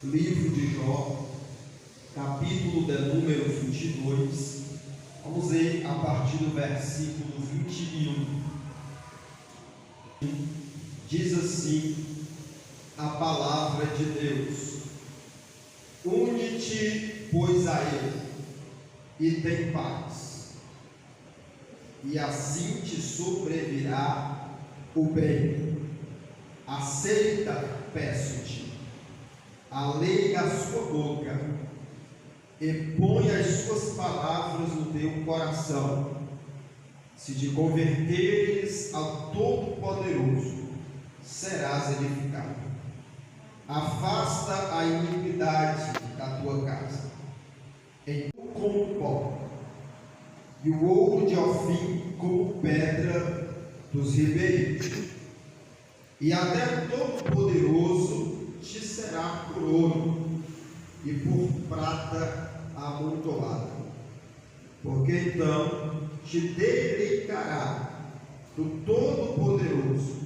Livro de Jó, capítulo de número 22, vamos ler a partir do versículo 21. Diz assim a palavra de Deus: Une-te, pois, a Ele, e tem paz, e assim te sobrevirá o bem. Aceita, peço-te, a lei da sua boca, e põe as suas palavras no teu coração. Se te converteres ao Todo-Poderoso, serás edificado. Afasta a iniquidade da tua casa, como pó, e o ouro de Ofim como pedra dos ribeiros. E até o Todo-Poderoso te será por ouro e por prata amontoada, porque então te deleitará do Todo-Poderoso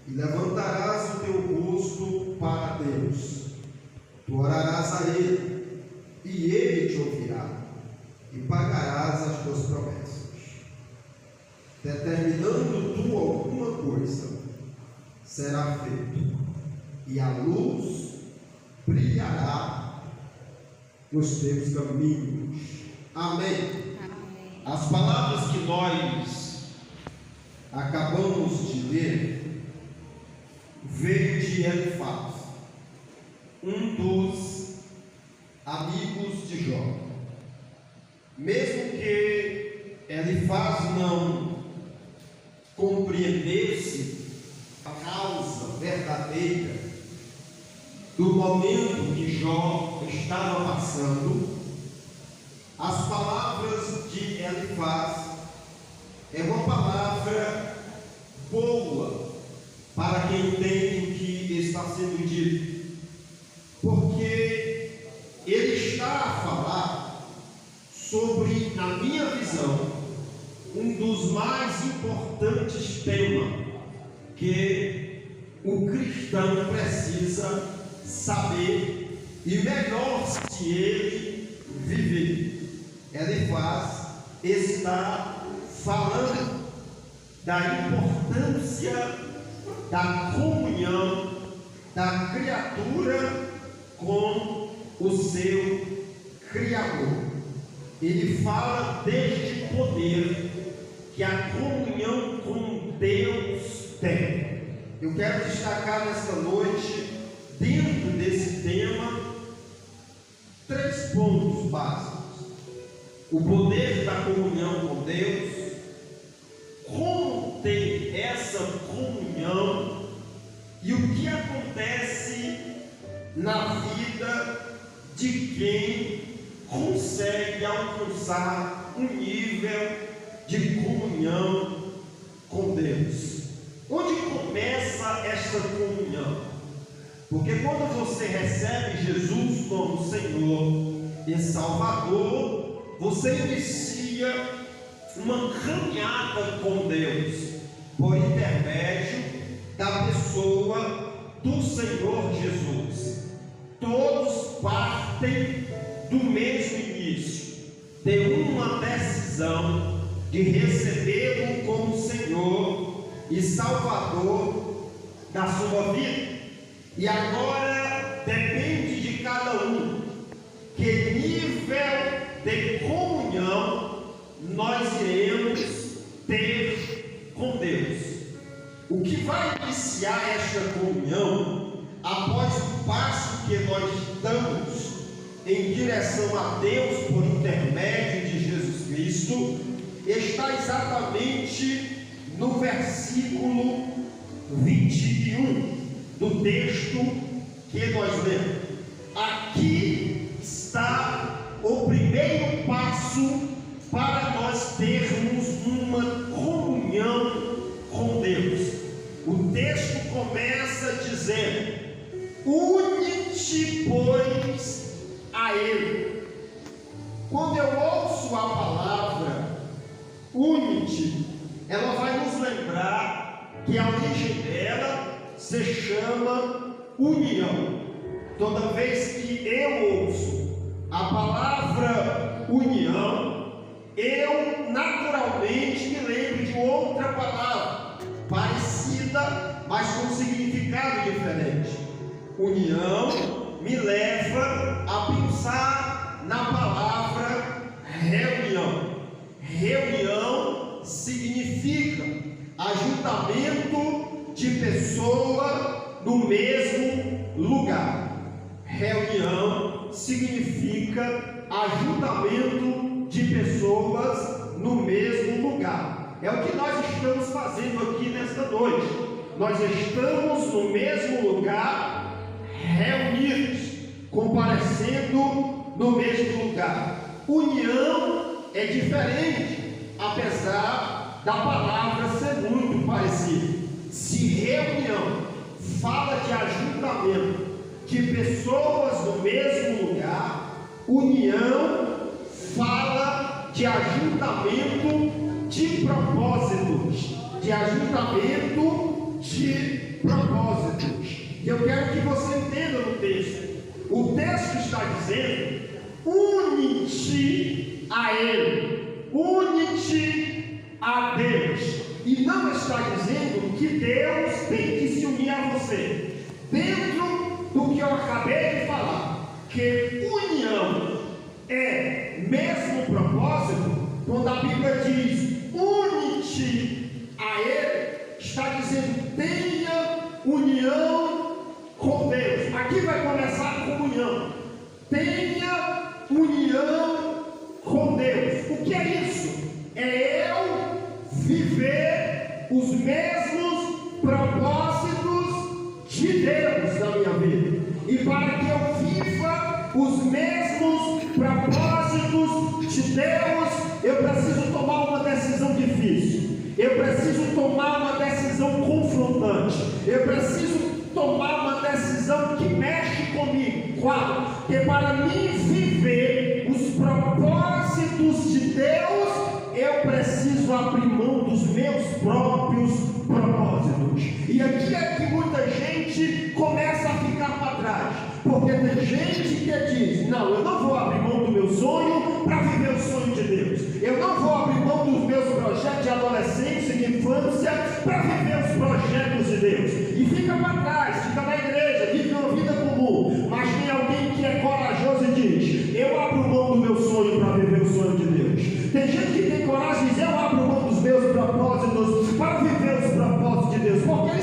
e levantarás o teu rosto para Deus. Tu orarás a Ele e Ele te ouvirá, e pagarás as tuas promessas. Determinando tu alguma coisa, será feito, e a luz brilhará nos teus caminhos. Amém. Amém. As palavras que nós acabamos de ler veio de Elifaz, um dos amigos de Jó. Mesmo que Elifaz não compreendesse a causa verdadeira do momento que Jó estava passando, as palavras de Elifaz é uma palavra boa para quem entende o que está sendo dito, porque ele está a falar sobre, na minha visão, um dos mais importantes temas que o cristão precisa saber, e melhor se ele viver. Elifaz está falando da importância da comunhão da criatura com o seu Criador. Ele fala deste poder que a comunhão com Deus tem. Eu quero destacar nesta noite, dentro desse tema, 3 pontos básicos: o poder da comunhão com Deus, como ter essa comunhão e o que acontece na vida de quem consegue alcançar um nível de comunhão com Deus. Onde começa esta comunhão? Porque quando você recebe Jesus como Senhor e Salvador, você inicia uma caminhada com Deus por intermédio da pessoa do Senhor Jesus. Todos partem do mesmo início, de uma decisão de recebê-lo como Senhor e Salvador da sua vida. E agora depende de cada um que nível de comunhão nós iremos ter com Deus. O que vai iniciar esta comunhão, após o passo que nós damos em direção a Deus por intermédio de Jesus Cristo, está exatamente no versículo 21 do texto que nós lemos. Aqui está o primeiro passo para nós termos uma comunhão com Deus. O texto começa dizendo: une-te, pois, a Ele. Quando eu ouço a palavra une-te, ela vai nos lembrar que a origem dela se chama união. toda vez que eu ouço a palavra união, eu naturalmente me lembro de outra palavra parecida, mas com significado diferente. União me leva a pensar na palavra reunião. Reunião significa ajuntamento de pessoa no mesmo lugar. Reunião significa ajuntamento de pessoas no mesmo lugar. É o que nós estamos fazendo aqui nesta noite. Nós estamos no mesmo lugar, reunidos, comparecendo no mesmo lugar. União é diferente, apesar da palavra ser muito parecida. Se reunião fala de ajuntamento de pessoas no mesmo lugar, união fala de ajuntamento de propósitos, de ajuntamento de propósitos. E eu quero que você entenda no texto. O texto está dizendo: une-te a Ele, une-te a Deus. E não está dizendo que Deus tem que se unir a você. Dentro do que eu acabei de falar, que união é mesmo propósito, quando a Bíblia diz une-te a Ele, está dizendo tenha união com Deus. Aqui vai começar com união. Tenha união com Deus. O que é isso? É eu viver os mesmos propósitos de Deus na minha vida. E para que eu viva os mesmos propósitos de Deus, eu preciso tomar uma decisão difícil. Eu preciso tomar uma decisão confrontante. Eu preciso tomar uma decisão que mexe comigo. Qual? Que para mim viver os propósitos de Deus, eu preciso abrir mão dos meus próprios propósitos. E aqui é que muita gente começa a ficar para trás, porque tem gente que diz: não, eu não vou abrir mão do meu sonho para viver o sonho de Deus. Eu não vou abrir mão dos meus projetos de adolescência e de infância para viver os projetos de Deus. E fica para trás, fica na igreja, vive uma vida comum. Mas tem alguém que é corajoso e diz: eu abro mão do meu sonho para viver o sonho de Deus. Tem gente que tem coragem e diz: eu abro mão dos meus propósitos para viver os propósitos de Deus. Porque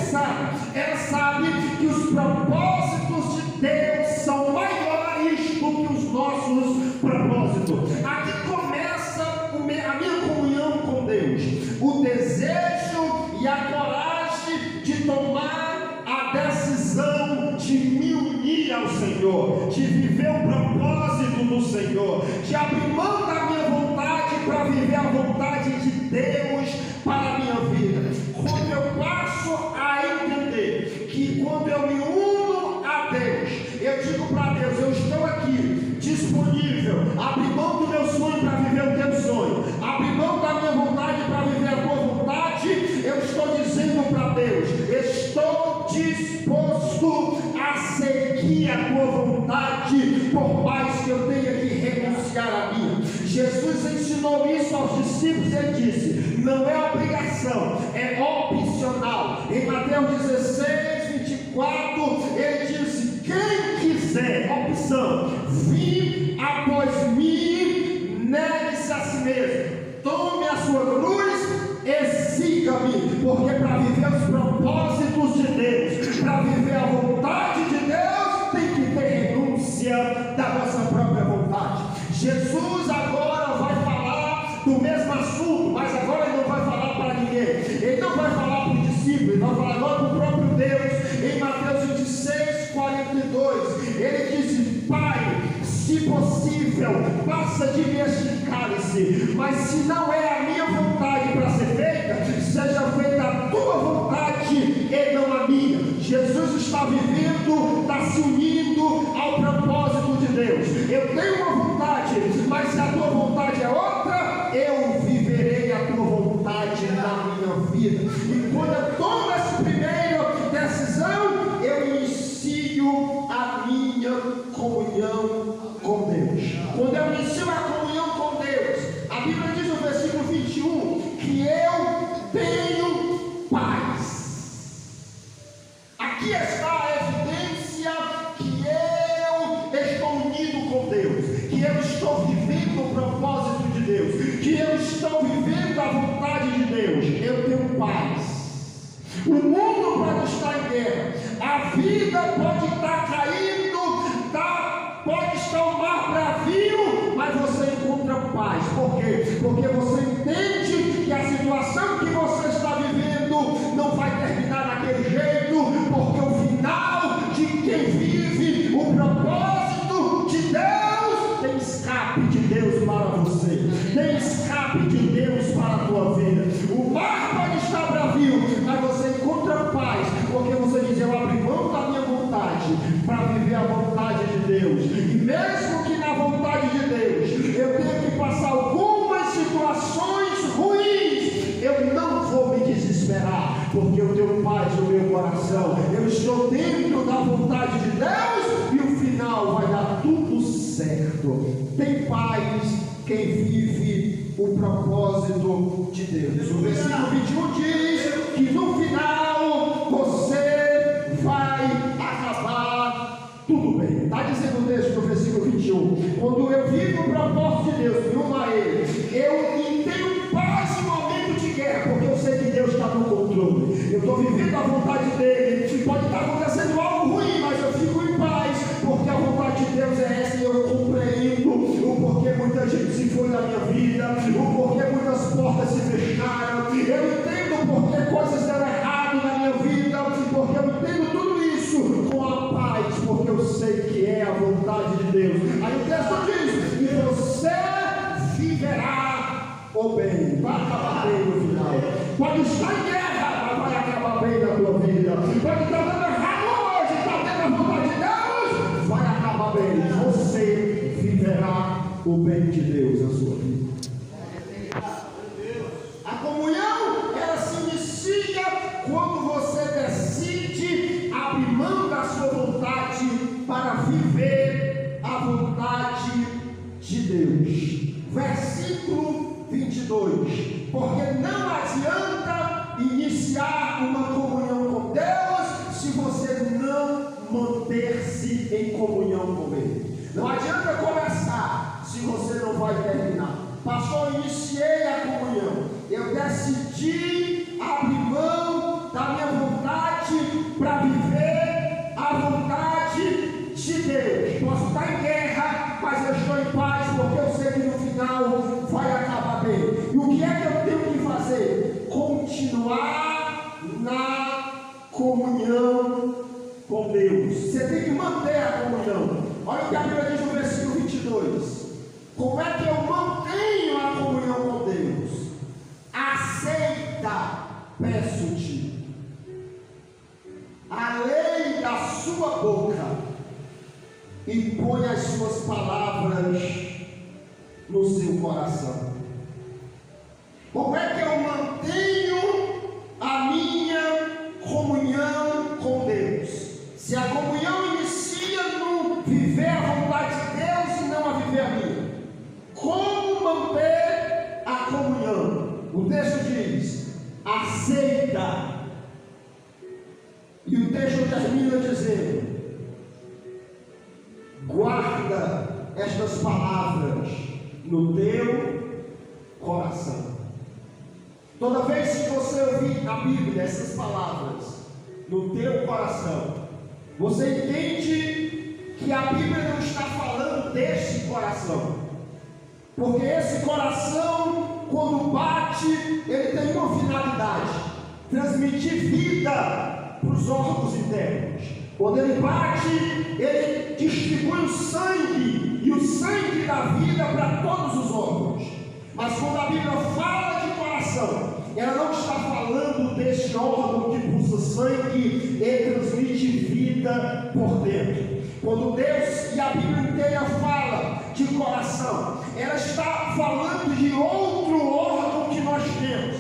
ela sabe que os propósitos de Deus são maiores do que os nossos propósitos. Aqui começa a minha comunhão com Deus, o desejo e a coragem de tomar a decisão de me unir ao Senhor, de viver o propósito do Senhor, de abrir mão da minha vontade para viver a vontade de Deus para a minha vida. Quando eu passo a entender que quando eu me uno a Deus, eu digo para Deus: eu estou aqui disponível, abrir mão do meu sonho para viver o teu sonho, abrir mão da minha vontade para viver a tua vontade. Eu estou dizendo para Deus: estou disposto a seguir a tua vontade, por mais que eu tenha que renunciar a minha. Jesus ensinou isso aos discípulos e ele disse: não é obrigação, é opcional. Em Mateus 16, 24, ele disse: quem quiser, opção, vim após mim, negue-se a si mesmo, tome a sua cruz e siga-me. Porque para viver os propósitos de Deus, para viver a vontade de Deus, tem que ter renúncia da nossa própria vontade. Jesus agora vai falar do mesmo assunto, mas agora ele não vai falar para ninguém. Ele não vai falar para os discípulos, ele vai falar agora para o próprio Deus. Em Mateus 26, 42, ele disse: Pai, se possível, passa de mim este cálice, mas se não é a minha vontade para ser feita, seja feita a tua vontade e não a minha. Jesus está vivendo, está se unindo ao propósito de Deus. Eu tenho uma vontade, mas se a tua vontade é outra, eu viverei a tua vontade na minha vida. E quando eu tomo essa primeira decisão, eu inicio a minha comunhão com Deus. Quando eu inicio a comunhão com Deus, a Bíblia diz no versículo 21 que eu tenho paz. Aqui está a evidência que eu estou unido com Deus, que eu estou vivendo o propósito de Deus, que eu estou vivendo a vontade de Deus. Eu tenho paz. O mundo pode estar em guerra, a vida pode estar caindo, pode estar um mar bravio, mas você encontra paz. Por quê? Porque você entende que a situação que você está vivendo não vai terminar daquele jeito, porque o final de quem vive o propósito de Deus tem escape de Deus para você, tem escape de Deus para a tua vida. O mar pode estar bravio, mas você encontra paz, porque você diz: eu abri mão da minha vontade para viver a vontade de Deus. E mesmo que na vontade de Deus eu tenha que passar algumas situações ruins, eu não vou me desesperar, porque eu tenho paz no meu coração. Eu estou dentro da vontade de Deus e o final vai dar tudo certo. Tem paz quem vive o propósito de Deus. O versículo 21 diz que no final você vai acabar tudo bem. Está dizendo o texto do versículo 21. Quando eu vivo o propósito de Deus, me uno a Ele, eu tenho paz em momento de guerra, porque eu sei que Deus está no controle. Eu estou vivendo a vontade dEle. Pode estar acontecendo algo ruim, mas eu fico em paz, porque a vontade de Deus é essa, e eu compreendo o porquê muita gente se foi da minha vida, o porquê muitas portas se fecharam. Eu entendo porquê coisas deram errado na minha vida, porque eu entendo tudo isso com a paz, porque eu sei que é a vontade de Deus. Aí o texto diz: e você viverá o bem. Vai acabar bem no final. Pode estar em guerra, mas vai acabar bem na tua vida. Pode estar dando errado hoje, está dentro da vontade de Deus, vai acabar bem. Você viverá o bem de Deus na sua vida. A comunhão, ela se inicia quando você decide abrir mão da sua vontade para viver a vontade de Deus. Versículo 22. Porque não adianta iniciar uma comunhão com Deus se você não manter-se em comunhão com Ele. Não adianta começar se você não vai terminar. Pastor, eu iniciei a comunhão, eu decidi abrir mão da minha vontade para viver a vontade de Deus. Posso estar em guerra, mas eu estou em paz, porque eu sei que no final vai acabar bem. E o que é que eu tenho que fazer? Continuar na comunhão com Deus. Você tem que manter a comunhão. Olha o que a Bíblia diz no versículo 22. Como é que eu mantenho a comunhão com Deus? Aceita, peço-te, a lei da sua boca e põe as suas palavras no seu coração. Como é que eu mantenho a minha comunhão com Deus? Se a comunhão inicia no viver a vontade de Deus e não a viver a minha, como manter a comunhão? O texto diz: aceita. E o texto termina dizendo: guarda estas palavras no teu coração. Toda vez que você ouvir na Bíblia essas palavras no teu coração, você entende que a Bíblia não está falando desse coração, porque esse coração, quando bate, ele tem uma finalidade: transmitir vida para os órgãos internos. Quando ele bate, ele distribui o sangue, e o sangue dá vida para todos os órgãos. Mas quando a Bíblia fala de coração, ela não está falando deste órgão que pulsa sangue e transmite vida por dentro. Quando Deus e a Bíblia inteira fala de coração, ela está falando de outro órgão que nós temos,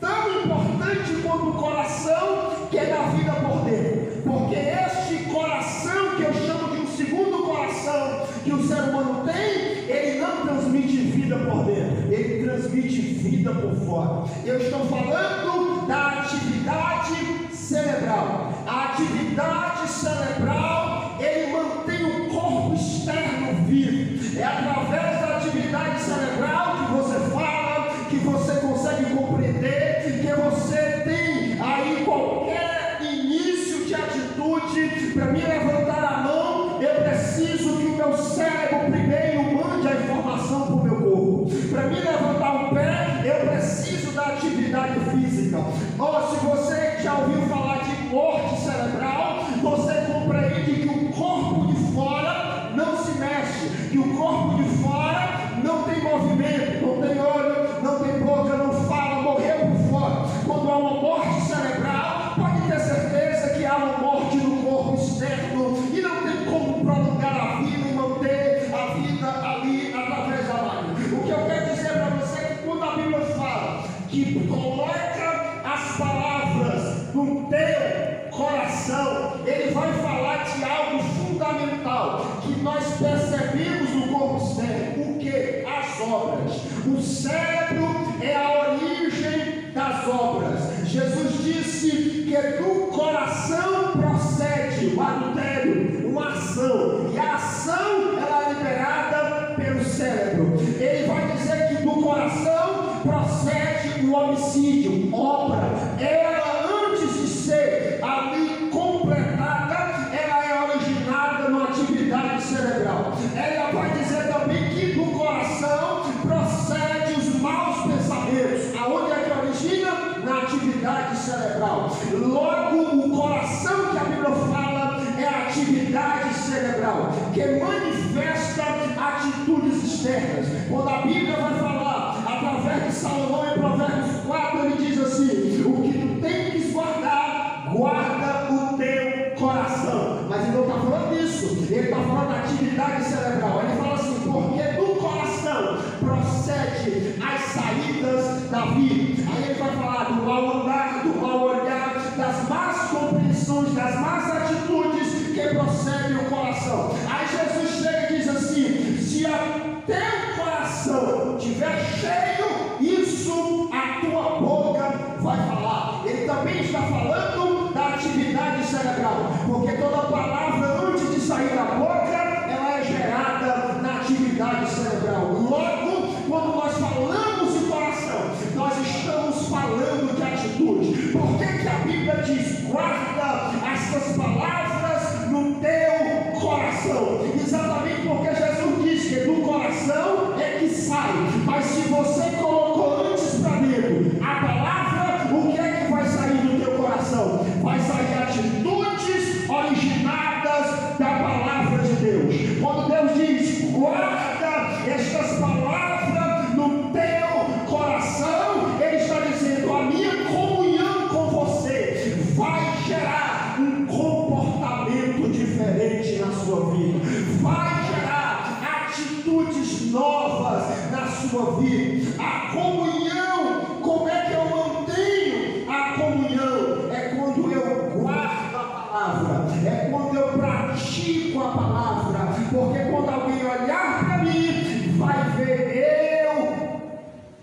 tão importante quanto o coração, que é da vida por dentro. Porque este coração, que eu chamo de um segundo coração, que o ser humano tem, ele não transmite vida por dentro, ele transmite vida por fora. Eu estou falando da atividade cerebral. A atividade cerebral, ele mantém o corpo externo vivo. É através da atividade cerebral que você fala, que você consegue compreender, que você tem aí qualquer início de atitude. Para mim levantar a mão, eu preciso que o meu cérebro primeiro mande a informação para o meu corpo. Para mim levantar o pé, eu preciso da atividade física. Ou se você já ouviu falar de morte cerebral, você compreende que o corpo de fora não se mexe, que o corpo de fora não tem movimento, não tem olho, não tem boca, não fala, morreu por fora. Quando há uma morte cerebral, pode ter certeza que há uma morte no corpo externo e não tem como prolongar a vida e manter a vida ali através da máquina. O que eu quero dizer para você é que quando a Bíblia fala que coloca as palavras no teu coração, ele vai falar de algo fundamental que nós percebemos no corpo externo. O que? As obras. O cérebro é a origem das obras. Jesus disse que do coração procede o adultério, uma ação, e a ação ela é liberada pelo cérebro. Ele vai dizer que do coração procede o homicídio, obra. Ela, antes de ser ali completada, ela é originada numa atividade cerebral. Ela vai dizer também que do coração procede os maus pensamentos. Aonde é que origina? Na atividade cerebral. Logo, o coração que a Bíblia fala é a atividade cerebral, que manifesta atitudes externas. Quando a Bíblia vai falar, através de Salomão em Provérbios 4, ele diz assim: o que tu tens guardar, guarda o teu coração. Mas ele não está falando disso, ele está falando da atividade cerebral. Ele fala assim: porque do coração procede as saídas da vida. Aí ele vai falar do mau andar, do mau olhar, das más compreensões, das más atitudes que procedem do coração. Aí Jesus chega e diz assim: se o teu coração estiver cheio, isso a tua boca vai falar. Ele também está falando da atividade cerebral, porque toda palavra antes de sair da boca, ela é gerada na atividade cerebral. Logo, quando nós falamos de coração, nós estamos falando de atitude. Por que a Bíblia diz: guarda essas palavras no teu coração? Exatamente porque Jesus disse que do coração é que sai. Mas se você colocou antes para dentro a palavra, o que é que vai sair do teu coração? Vai sair atitudes originadas da palavra de Deus. Quando Deus diz: guarda estas palavras no teu coração, Ele está dizendo: a minha comunhão com você vai gerar um comportamento diferente na sua vida, vai gerar atitudes novas na sua vida. A comunhão, como é que eu mantenho a comunhão? É quando eu guardo a palavra, é quando eu pratico a palavra, porque quando alguém olhar para mim, vai ver eu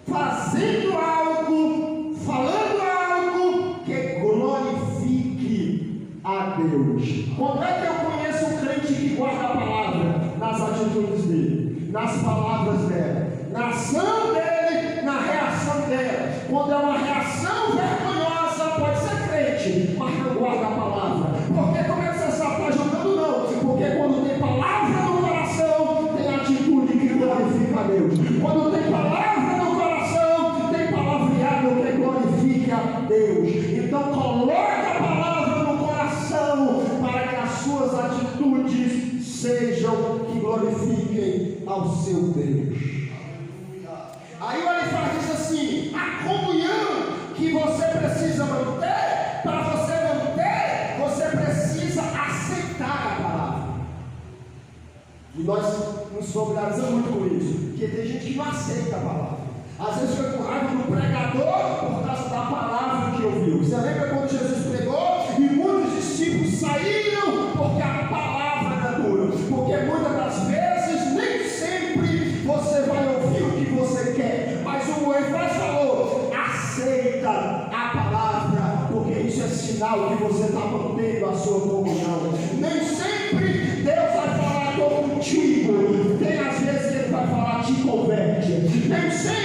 fazendo algo, falando algo que glorifique a Deus. Quando é que eu conheço um crente que guarda a palavra? Nas atitudes dele, nas palavras dela, na ação dele, na reação dela. Quando é uma reação vergonhosa, pode ser crente, mas não guarda a palavra. Porque como é que você sabe? Está jogando? Não. Porque quando tem palavra no coração, tem atitude que glorifica a Deus. Quando tem palavra no coração, tem palavreado que glorifica a Deus. Então coloque a palavra no coração para que as suas atitudes sejam que glorifiquem ao seu Deus. Aí o Elifaz diz assim: a comunhão que você precisa manter, para você manter, você precisa aceitar a palavra. E nós nos solidarizamos muito com isso, porque tem gente que não aceita a palavra. Às vezes foi com raiva do pregador por causa da palavra que ouviu. Você lembra quando Jesus pregou e muitos discípulos saíram porque a palavra era dura? Porque muitas das vezes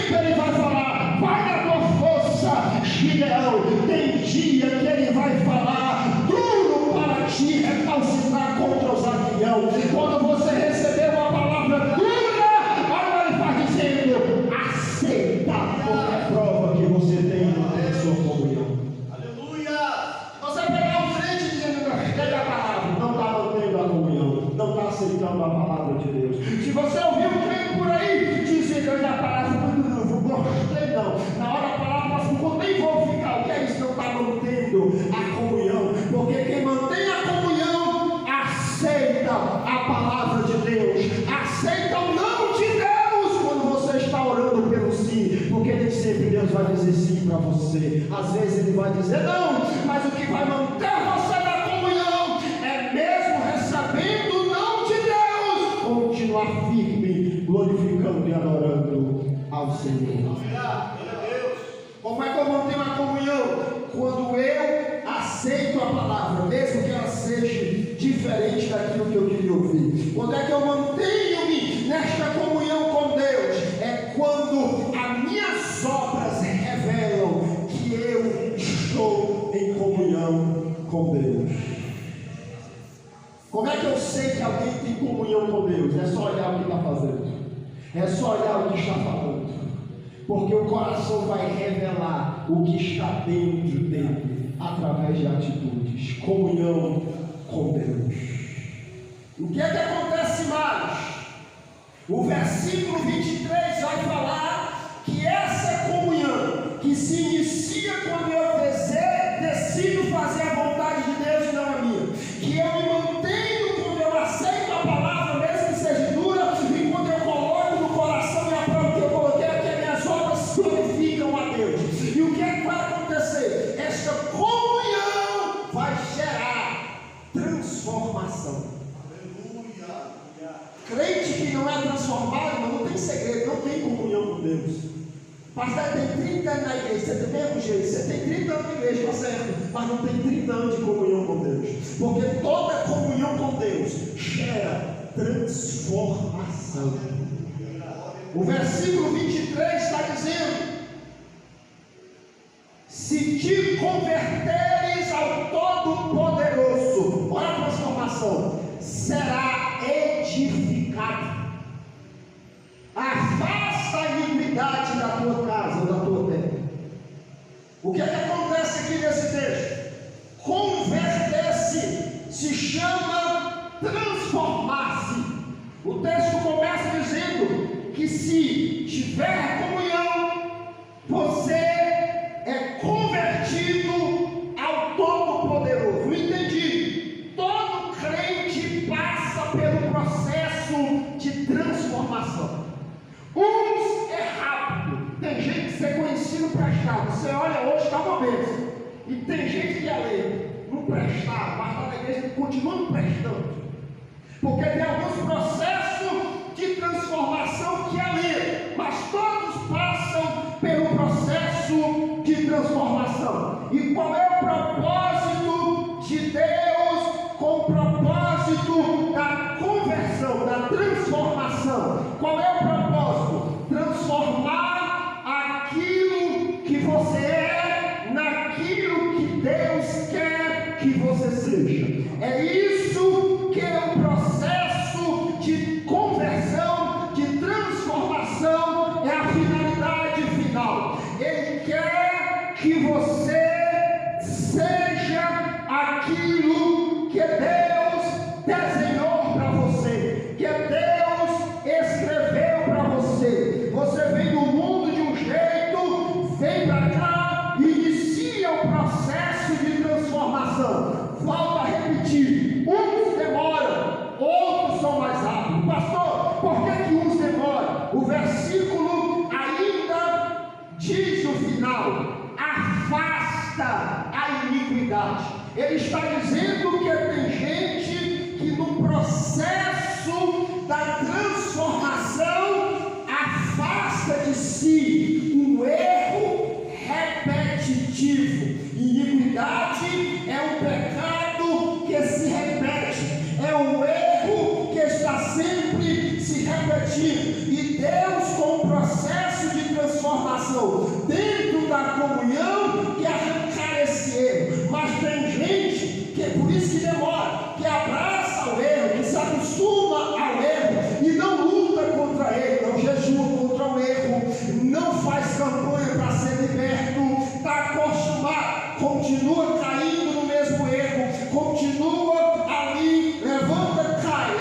tempo ele vai falar: vai na tua força, Gideão. Tem dia que ele vai falar duro para te recalcitrar contra os aguilhão. Quando você recebeu uma palavra dura, agora ele está dizendo: aceita, porque é prova que você tem a sua comunhão. Aleluia! Você pegar o crente dizendo: pega a palavra, não está mantendo a comunhão, não está aceitando a palavra de Deus. Se você ouviu um crente por aí dizer que a palavra não gostei, não, na hora a palavra não nem vou ficar, o que é isso? Não está mantendo a comunhão, porque quem mantém a comunhão aceita a palavra de Deus, aceita o não de Deus quando você está orando pelo sim, porque nem sempre Deus vai dizer sim para você, às vezes ele vai dizer não, mas o que vai manter você na comunhão é mesmo recebendo o não de Deus, continuar firme, glorificando e adorando ao Senhor. Como é que eu mantenho a comunhão? Quando eu aceito a palavra, mesmo que ela seja diferente daquilo que eu queria ouvir. Quando é que eu mantenho-me nesta comunhão com Deus? É quando as minhas obras revelam que eu estou em comunhão com Deus. Como é que eu sei que alguém tem comunhão com Deus? É só olhar o que está fazendo, é só olhar o que está falando, porque o coração vai revelar o que está dentro dele através de atitudes. Comunhão com Deus. O que é que acontece mais? O versículo 23 vai falar que essa comunhão que se inicia quando eu decido fazer a vontade de Deus e não a minha, que eu me mantenho quando eu aceito a palavra, mesmo que seja dura, e quando eu coloco no coração e a prova que eu coloquei aqui, as minhas obras glorificam a Deus. E o que é que vai acontecer? Esta comunhão vai gerar transformação. Aleluia! Crente que não é transformado, não tem segredo, não tem comunhão com Deus. Pastor, tem 30 anos na igreja, você tem o mesmo jeito, você tem 30 anos na igreja, está certo, mas não tem 30 anos de comunhão com Deus, porque toda comunhão com Deus gera transformação. O versículo 23 está dizendo: se te converteres ao Todo-Poderoso, olha a transformação, será edificado. Afasta a iniquidade da tua casa, da tua terra. O que é que acontece aqui nesse texto? Converter-se se chama transformar-se. O texto começa dizendo que se tiver comunhão, você é convertido ao Todo-Poderoso. Não entendi. Todo crente passa pelo processo de transformação. Uns é rápido, tem gente que você conhecido prestado, você olha hoje está uma bênção, e tem gente que é lei, não prestar, mas está na igreja e continua não prestando, porque tem alguns processos de transformação que é lei, mas todos passam pelo processo de transformação. E qual é o propósito de Deus com o propósito da conversão, da transformação? Qual é o propósito? Transformar aquilo que você é naquilo que Deus quer que você seja. É isso que é o processo de conversão, de transformação, é a finalidade final. Ele quer que você seja aquilo que Deus desenhou para você, que Deus escreveu para você. Você vem do mundo de um jeito, vem para cá e inicia o processo de transformação. Volto a repetir: uns demoram, outros são mais rápidos. Pastor, por que uns demoram? O versículo ainda diz no final: afasta a iniquidade. Ele está dizendo que tem gente que no processo da transformação afasta de si um erro repetitivo. Iniquidade é um pecado que se repete, é um erro sempre se repetindo, e Deus, com o processo de transformação, transformação dentro da comunhão que arrancar esse erro. Mas tem gente que, por isso que demora, que abraça o erro, que se acostuma ao erro e não luta contra ele, não jejua contra o erro, não faz campanha para ser liberto, está acostumado, continua caindo no mesmo erro, continua ali, levanta, cai,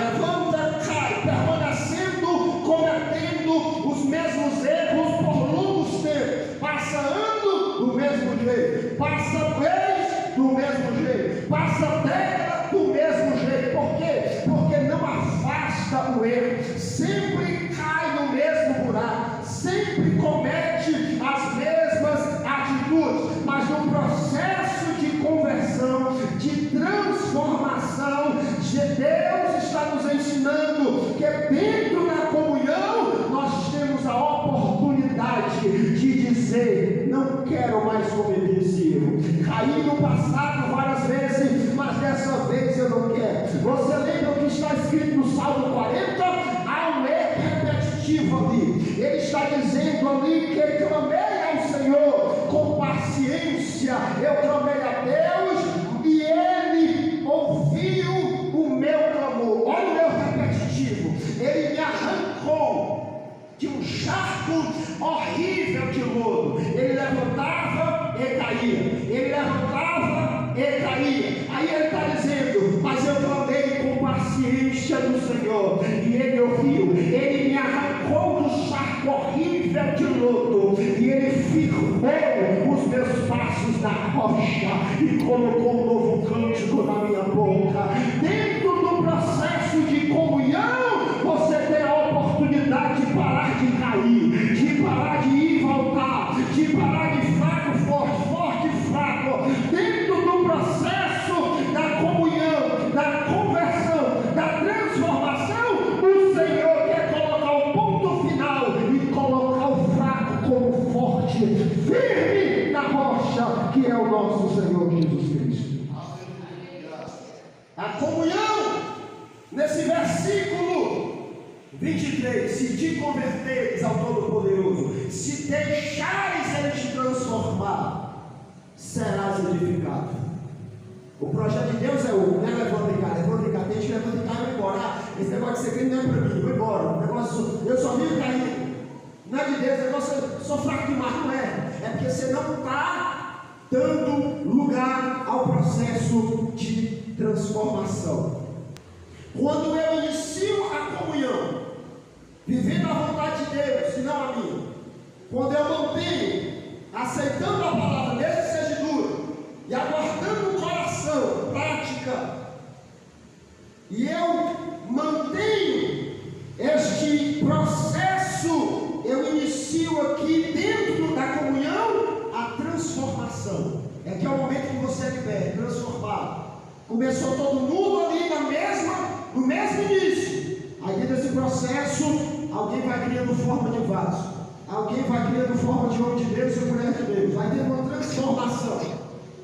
permanecendo, cometendo os mesmos erros por longos tempos, passa ano do mesmo jeito, passa mês do mesmo jeito, passa década do mesmo jeito. Por quê? Porque não afasta o erro, sempre cai no mesmo buraco, sempre comete as mesmas atitudes, mas no processo de conversão, de transformação, Deus está nos ensinando que dentro da comunhão nós temos a oportunidade de dizer: não quero mais cometer esse erro, caí no passado várias vezes, mas dessa vez eu não quero. Você lembra o que está escrito no Salmo 40? Há um erro repetitivo ali. Ele está dizendo ali que clamei ao Senhor com paciência, eu clamei a Deus e Ele ouviu o meu clamor. Olha o meu repetitivo. Ele me arrancou de um charco horrível de lodo. Ele levantava e caía, ele levantava e caía. Aí ele está dizendo: mas eu clamei com paciência do Senhor e Ele ouviu. Ele me arrancou do charco horrível de lodo e Ele firmou os meus passos na rocha e colocou um novo cântico na minha boca. Dentro do processo de comunhão, você tem a oportunidade de parar de cair, de parar de ir e voltar, de parar de fraco, forte, forte e fraco. Dentro do processo da comunhão, da conversão, da transformação, o Senhor quer colocar o ponto final e colocar o fraco como forte, firme na rocha, que é o nosso Senhor Jesus Cristo. A comunhão, nesse versículo 23, se te converteres ao Todo-Poderoso, se deixares Ele te transformar, serás edificado. O projeto de Deus é outro, não é levanta e cai, tem que levantar e cai e vai embora. Esse negócio de ser crente não é para mim, vou embora. O negócio, eu só vivo caindo. Não é de Deus, o negócio eu sou fraco demais, não é. É porque você não está dando lugar ao processo de transformação. Quando eu inicio a comunhão, vivendo a vontade de Deus e não a minha, quando eu mantenho, aceitando a palavra, mesmo que seja dura, e aguardando no coração, prática, e eu mantenho este processo, eu inicio aqui dentro da comunhão a transformação. É que é o momento que você é liberto, transformado. Começou todo mundo ali no mesmo início. Aí dentro desse processo, alguém vai criando forma de vaso, alguém vai criando forma de homem de Deus e mulher de Deus. Vai ter uma transformação,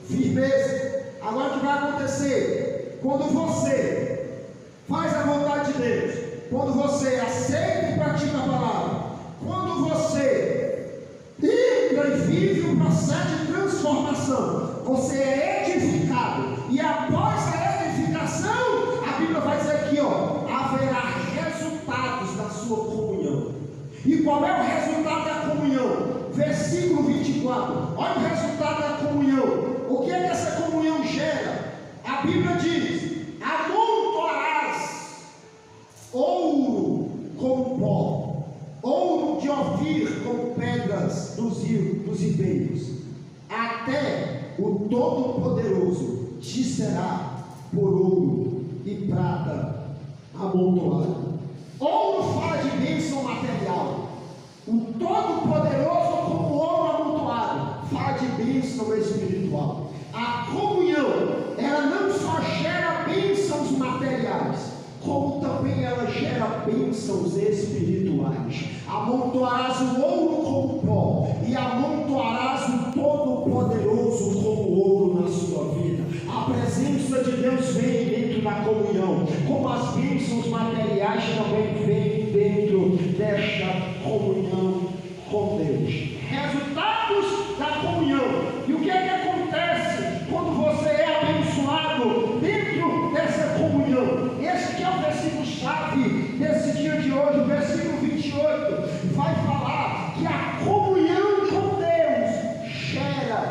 firmeza. Agora o que vai acontecer? Quando você faz a vontade de Deus, quando você aceita e pratica a palavra, quando você entra e vive o processo de transformação, você é edificado. E após a edificação, a Bíblia vai dizer aqui, haverá resultados da sua comunhão. E qual é o resultado da comunhão? Versículo 24. Olha o resultado da comunhão. O que é que essa comunhão gera? A Bíblia diz: amontoarás ouro como pó, ouro de Ofir como pedras dos ribeiros, até o Todo-Poderoso te será por ouro e prata amontoado. Ouro fala de bênção material, o Todo-Poderoso como ouro amontoado fala de bênção espiritual. A comunhão, ela não só gera bênçãos materiais, como também ela gera bênçãos espirituais. Amontoarás o ouro como pó, e amontoarás o Todo-Poderoso como ouro na sua vida. A presença de Deus vem dentro da comunhão, como as bênçãos materiais também vêm dentro desta comunhão com Deus. 28, vai falar que a comunhão com Deus gera,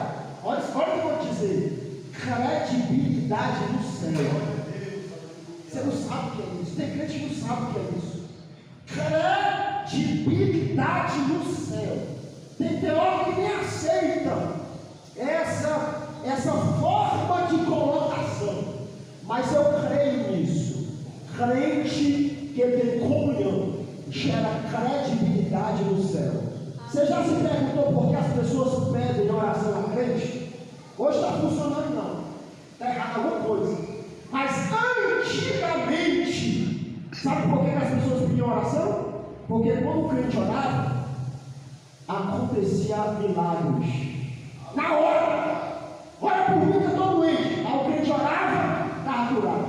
olha o que eu vou dizer, credibilidade no céu. Você não sabe o que é isso, tem crente que não sabe o que é isso. Credibilidade no céu. Tem teólogos que nem aceitam essa forma de colocação, mas eu creio nisso. Crente que tem comunhão gera credibilidade no céu. Você já se perguntou por que as pessoas pedem oração a crente? Hoje está funcionando não, está errado alguma coisa. Mas antigamente, sabe por que as pessoas pediam oração? Porque quando o crente orava, acontecia milagres. Na hora, ora por mim que eu estou doente. Aí o crente orava, estava curado.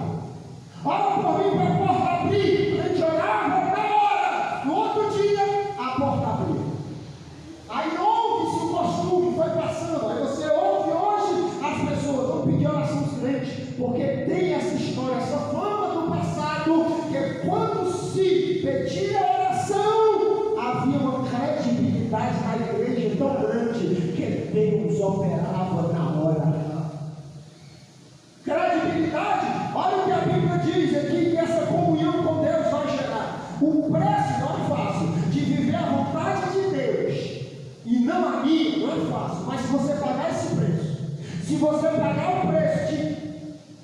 Ora por mim para a porta abrir. O crente orava, na hora. No outro dia, a porta abriu. Aí ouve-se o costume, foi passando. Aí você ouve hoje as pessoas vão pedir oração aos crentes, porque tem essa história, essa fama do passado, que quando se pedia oração, havia uma credibilidade na igreja tão grande que Deus operava na hora. Credibilidade, olha o que a Bíblia diz aqui, que essa comunhão com Deus vai gerar. O preço não é fácil de viver a vontade de Deus e não a minha, não é fácil, mas se você pagar esse preço, se você pagar o preço de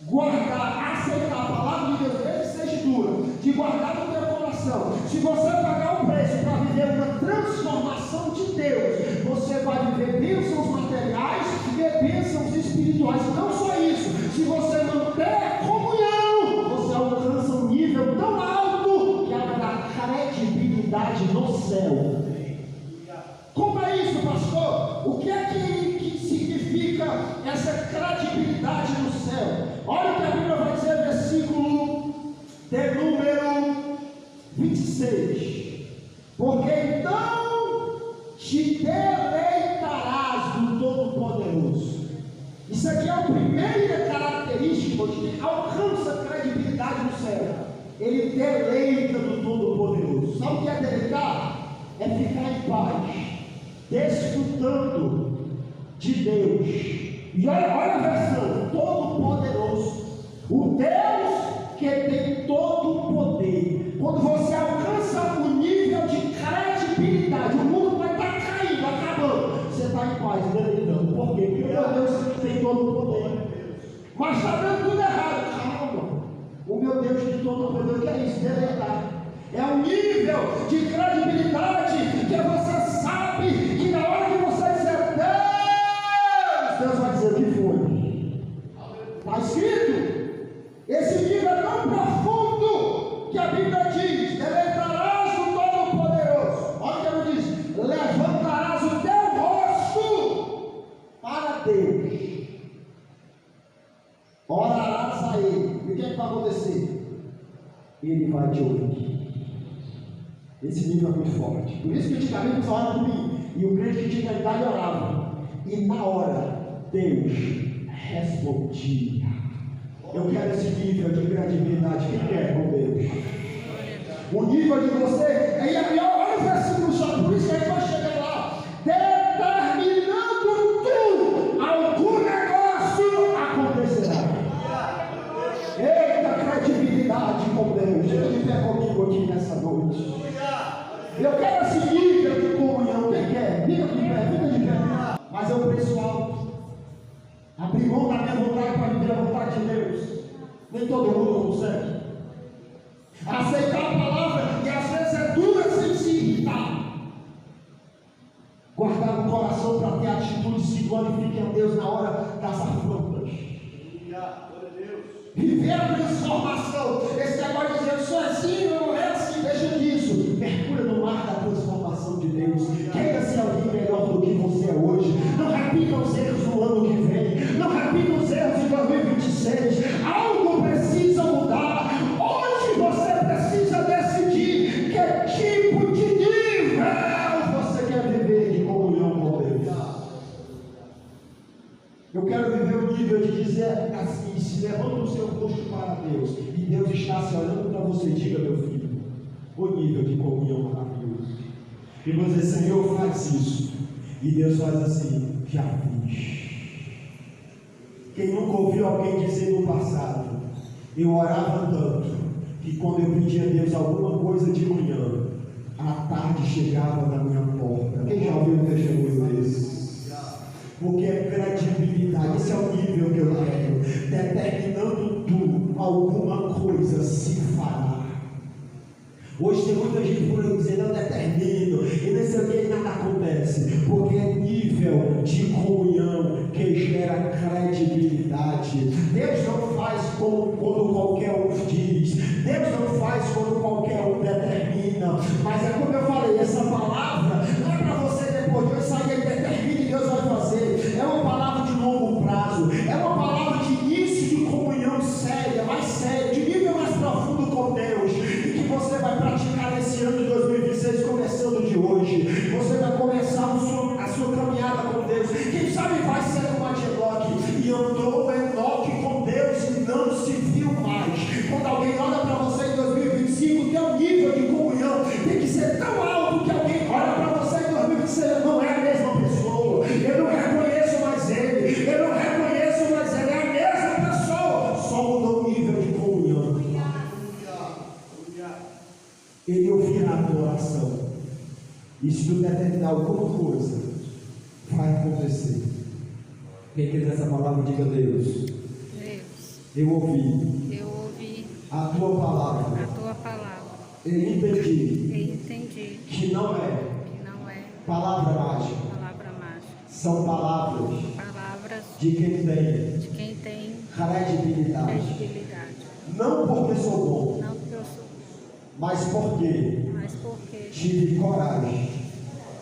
guardar, aceitar a palavra de Deus, mesmo que seja dura, de guardar no teu coração, se você pagar o preço para viver uma transformação de Deus, você vai viver bênçãos materiais e bênçãos espirituais. Não só isso, se você manter a comunhão, você alcança um nível tão alto que haverá credibilidade no céu. Como é isso, pastor? O que é que significa essa credibilidade no céu? Olha o que a Bíblia vai dizer, versículo de número 26. Porque então te deleitarás do Todo-Poderoso. Isso aqui é a primeira característica de quem alcança credibilidade no céu. Ele deleita do Todo-Poderoso. Sabe o que é deleitar? É ficar em paz, desfrutando de Deus. E olha a versão, Todo-Poderoso, o Deus que tem todo o poder. Quando você alcança o nível de credibilidade, o mundo vai estar caindo, acabando, você está em paz, deleitando. Por quê? Porque o meu Deus tem todo o poder. Mas está dando tudo errado. Calma, o meu Deus tem todo o poder. O que é isso? Deleitar. É um nível de credibilidade que você sabe que na hora que você dizer Deus vai dizer o que foi. Está escrito? Esse nível é tão profundo que a Bíblia diz: deleitarás o Todo-Poderoso. Olha o que ela diz: levantarás o teu rosto para Deus, orarás a Ele. E o que é que vai acontecer? Ele vai te ouvir. Esse nível é muito forte. Por isso que antigamente você orava por mim, e o crente que tinha idade orava, e na hora Deus respondia. Eu quero esse nível de credibilidade. Quem quer com Deus? O nível de você. Olha o versículo só, por isso que a gente vai chegar lá. Determinando tudo, algum negócio acontecerá. Eita, credibilidade com Deus. Deus estiver comigo aqui nessa noite. Eu quero esse nível de comunhão. Quem quer? Fica de pé, fica de pé. Mas é um preço alto. Abrir mão da minha vontade para viver a vontade de Deus. Nem todo mundo consegue. Aceitar a palavra, e às vezes é dura sem se irritar. Guardar o coração para ter atitudes que glorifiquem a Deus na hora das afrontas. Viver a transformação. Esse negócio de dizer, eu sou assim, eu não é assim, deixa disso. Mergulha no mar da transformação de Deus. Queira ser alguém melhor do que você é hoje. Não repita os erros do ano que vem. Não repita os erros de 2026. Algo precisa mudar. Hoje você precisa decidir que tipo de nível você quer viver de comunhão com Deus. Eu quero viver o nível de dizer assim: se levanta o seu rosto para Deus, e Deus está se olhando para você. Diga, meu filho, o nível de comunhão maravilhoso. E você, Senhor, faz isso. E Deus faz assim, já fiz. Quem nunca ouviu alguém dizer no passado, eu orava tanto, que quando eu pedia a Deus alguma coisa de manhã, à tarde chegava na minha porta. Quem já ouviu um testemunho desse? Porque é credibilidade, esse é o nível que eu quero. Determinando tu, alguma coisa se fará. Hoje tem muita gente por aí dizendo, eu determino, e nesse ambiente nada acontece, porque é nível de comunhão que gera credibilidade. Deus não faz quando qualquer um diz, Deus não faz quando qualquer um determina, mas é como eu falei, essa palavra não é para você depois de hoje sair e determina e Deus vai fazer, é uma palavra de longo prazo, é uma palavra de início de comunhão séria, mais séria, de nível mais profundo com Deus, e que você vai praticar nesse ano de 2026, começando de hoje. Você vai começar a sua caminhada com Deus. Quem sabe vai ser uma de Enoque, e andou Enoque com Deus e não se viu mais. Quando alguém olha para você em 2025, teu nível de comunhão tem que ser tão alto que alguém olha para você em 2026, não é a mesma pessoa, eu não reconheço mais ele, eu não reconheço mais ele, é a mesma pessoa, só mudou o nível de comunhão. Ele ouvirá a tua oração, e se tu determinar alguma coisa, vai acontecer. Quem quiser essa palavra, diga Deus. Deus, Eu ouvi a tua palavra. Eu entendi que não é palavra mágica. São palavras de quem tem credibilidade. Não porque sou bom, mas porque tive coragem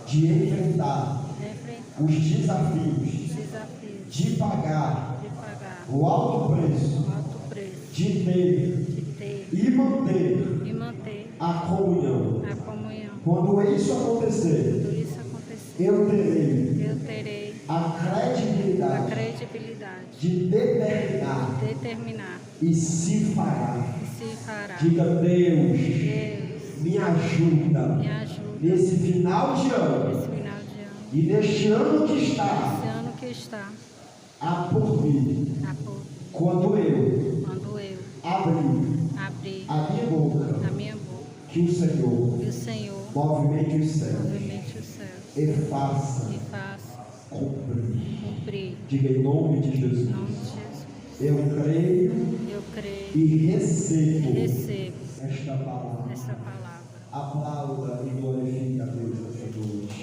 de enfrentar os desafios de pagar o alto preço de ter e manter a comunhão. Quando isso acontecer, eu terei a credibilidade de determinar e se fará. Diga, Deus, me ajuda nesse final de ano e neste ano que está a por vir, quando eu abrir a minha boca, que o Senhor movimente os céus e faça cumprir. Diga em nome de Jesus. Eu creio e recebo esta palavra. Aplauda e glorifique a Deus essa noite.